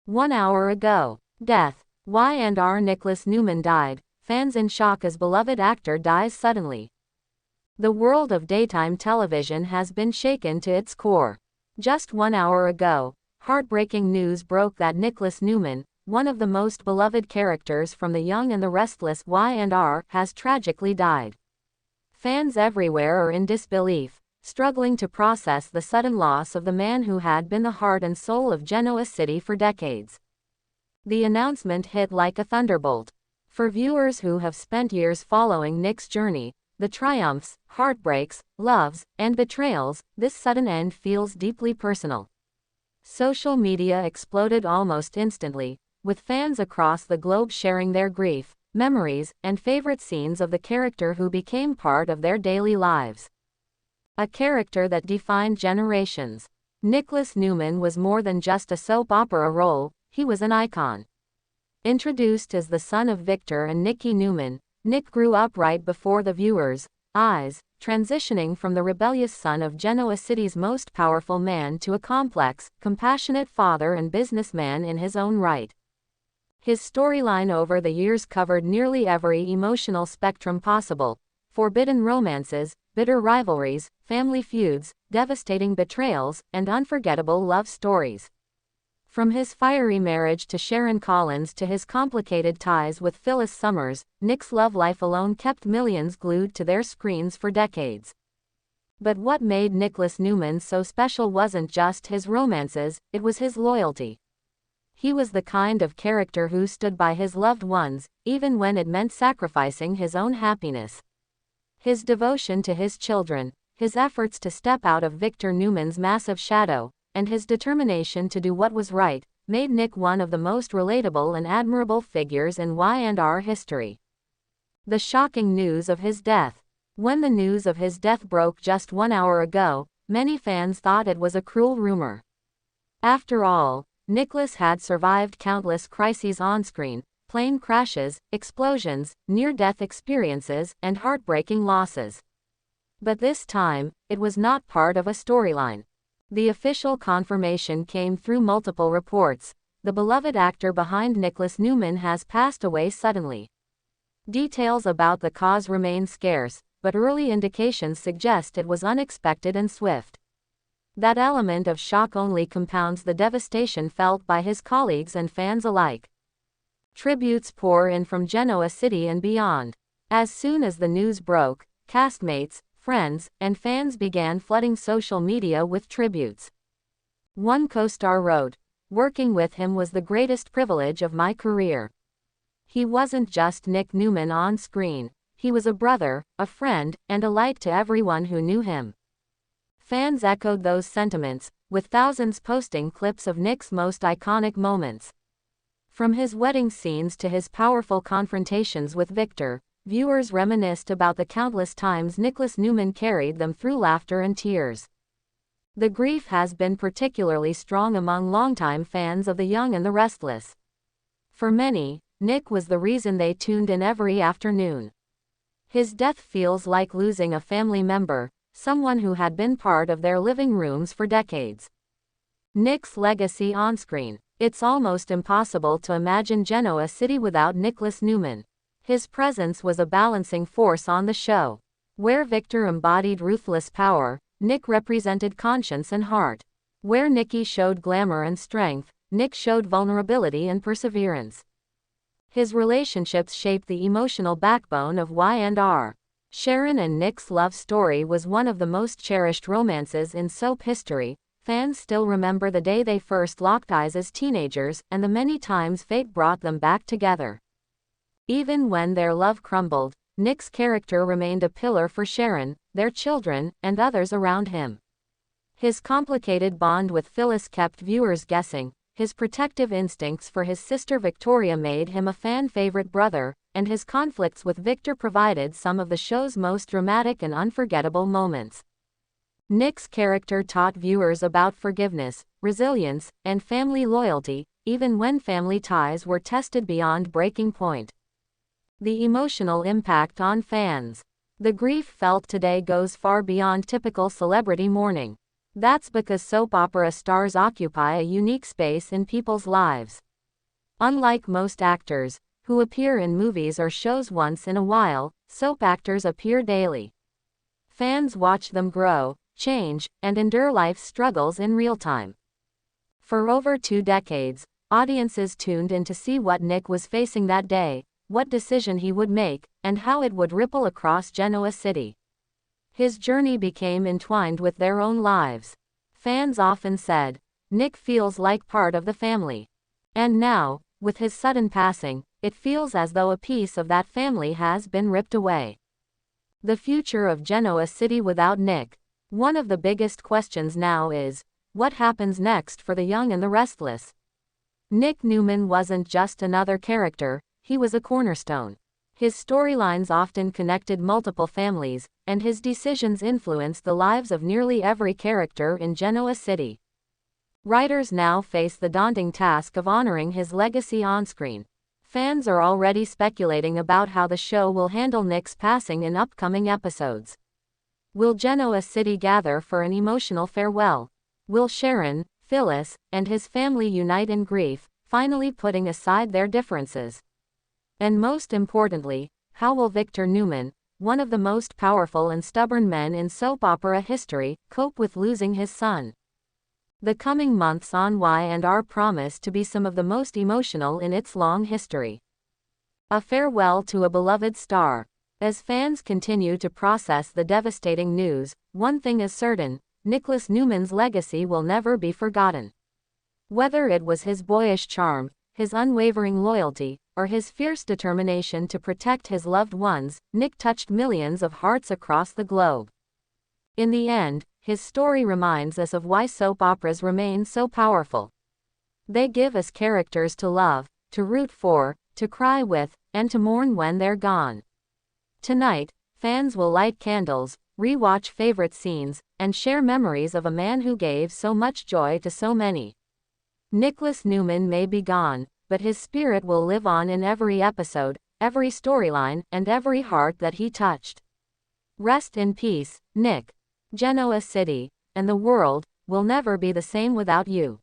1 hour ago. Death. Y&R Nicholas Newman died. Fans in shock as beloved actor dies suddenly. The world of daytime television has been shaken to its core. Just 1 hour ago, heartbreaking news broke that Nicholas Newman, one of the most beloved characters from The Young and the Restless Y&R, has tragically died. Fans everywhere are in disbelief, struggling to process the sudden loss of the man who had been the heart and soul of Genoa City for decades. The announcement hit like a thunderbolt. For viewers who have spent years following Nick's journey, the triumphs, heartbreaks, loves, and betrayals, this sudden end feels deeply personal. Social media exploded almost instantly, with fans across the globe sharing their grief, memories, and favorite scenes of the character who became part of their daily lives. A character that defined generations. Nicholas Newman was more than just a soap opera role, he was an icon. Introduced as the son of Victor and Nikki Newman, Nick grew up right before the viewers' eyes, transitioning from the rebellious son of Genoa City's most powerful man to a complex, compassionate father and businessman in his own right. His storyline over the years covered nearly every emotional spectrum possible: forbidden romances, bitter rivalries, family feuds, devastating betrayals, and unforgettable love stories. From his fiery marriage to Sharon Collins to his complicated ties with Phyllis Summers, Nick's love life alone kept millions glued to their screens for decades. But what made Nicholas Newman so special wasn't just his romances, it was his loyalty. He was the kind of character who stood by his loved ones, even when it meant sacrificing his own happiness. His devotion to his children, his efforts to step out of Victor Newman's massive shadow, and his determination to do what was right, made Nick one of the most relatable and admirable figures in Y&R history. The shocking news of his death. When the news of his death broke just 1 hour ago, many fans thought it was a cruel rumor. After all, Nicholas had survived countless crises on-screen: plane crashes, explosions, near-death experiences, and heartbreaking losses. But this time, it was not part of a storyline. The official confirmation came through multiple reports: the beloved actor behind Nicholas Newman has passed away suddenly. Details about the cause remain scarce, but early indications suggest it was unexpected and swift. That element of shock only compounds the devastation felt by his colleagues and fans alike. Tributes pour in from Genoa City and beyond. As soon as the news broke, castmates, friends, and fans began flooding social media with tributes. One co-star wrote, "Working with him was the greatest privilege of my career. He wasn't just Nick Newman on screen, he was a brother, a friend, and a light to everyone who knew him." Fans echoed those sentiments, with thousands posting clips of Nick's most iconic moments. From his wedding scenes to his powerful confrontations with Victor, viewers reminisced about the countless times Nicholas Newman carried them through laughter and tears. The grief has been particularly strong among longtime fans of The Young and the Restless. For many, Nick was the reason they tuned in every afternoon. His death feels like losing a family member, someone who had been part of their living rooms for decades. Nick's legacy on-screen. It's almost impossible to imagine Genoa City without Nicholas Newman. His presence was a balancing force on the show. Where Victor embodied ruthless power, Nick represented conscience and heart. Where Nikki showed glamour and strength, Nick showed vulnerability and perseverance. His relationships shaped the emotional backbone of Y&R. Sharon and Nick's love story was one of the most cherished romances in soap history. Fans still remember the day they first locked eyes as teenagers, and the many times fate brought them back together. Even when their love crumbled, Nick's character remained a pillar for Sharon, their children, and others around him. His complicated bond with Phyllis kept viewers guessing, his protective instincts for his sister Victoria made him a fan-favorite brother, and his conflicts with Victor provided some of the show's most dramatic and unforgettable moments. Nick's character taught viewers about forgiveness, resilience, and family loyalty, even when family ties were tested beyond breaking point. The emotional impact on fans. The grief felt today goes far beyond typical celebrity mourning. That's because soap opera stars occupy a unique space in people's lives. Unlike most actors, who appear in movies or shows once in a while, soap actors appear daily. Fans watch them grow, change, and endure life's struggles in real time. For over 2 decades, audiences tuned in to see what Nick was facing that day, what decision he would make, and how it would ripple across Genoa City. His journey became entwined with their own lives. Fans often said, "Nick feels like part of the family." And now, with his sudden passing, it feels as though a piece of that family has been ripped away. The future of Genoa City without Nick. One of the biggest questions now is, what happens next for the young and the restless? Nick Newman wasn't just another character, he was a cornerstone. His storylines often connected multiple families, and his decisions influenced the lives of nearly every character in Genoa City. Writers now face the daunting task of honoring his legacy on-screen. Fans are already speculating about how the show will handle Nick's passing in upcoming episodes. Will Genoa City gather for an emotional farewell? Will Sharon, Phyllis, and his family unite in grief, finally putting aside their differences? And most importantly, how will Victor Newman, one of the most powerful and stubborn men in soap opera history, cope with losing his son? The coming months on Y&R promise to be some of the most emotional in its long history. A farewell to a beloved star. As fans continue to process the devastating news, one thing is certain, Nicholas Newman's legacy will never be forgotten. Whether it was his boyish charm, his unwavering loyalty, or his fierce determination to protect his loved ones, Nick touched millions of hearts across the globe. In the end, his story reminds us of why soap operas remain so powerful. They give us characters to love, to root for, to cry with, and to mourn when they're gone. Tonight, fans will light candles, re-watch favorite scenes, and share memories of a man who gave so much joy to so many. Nicholas Newman may be gone, but his spirit will live on in every episode, every storyline, and every heart that he touched. Rest in peace, Nick. Genoa City, and the world, will never be the same without you.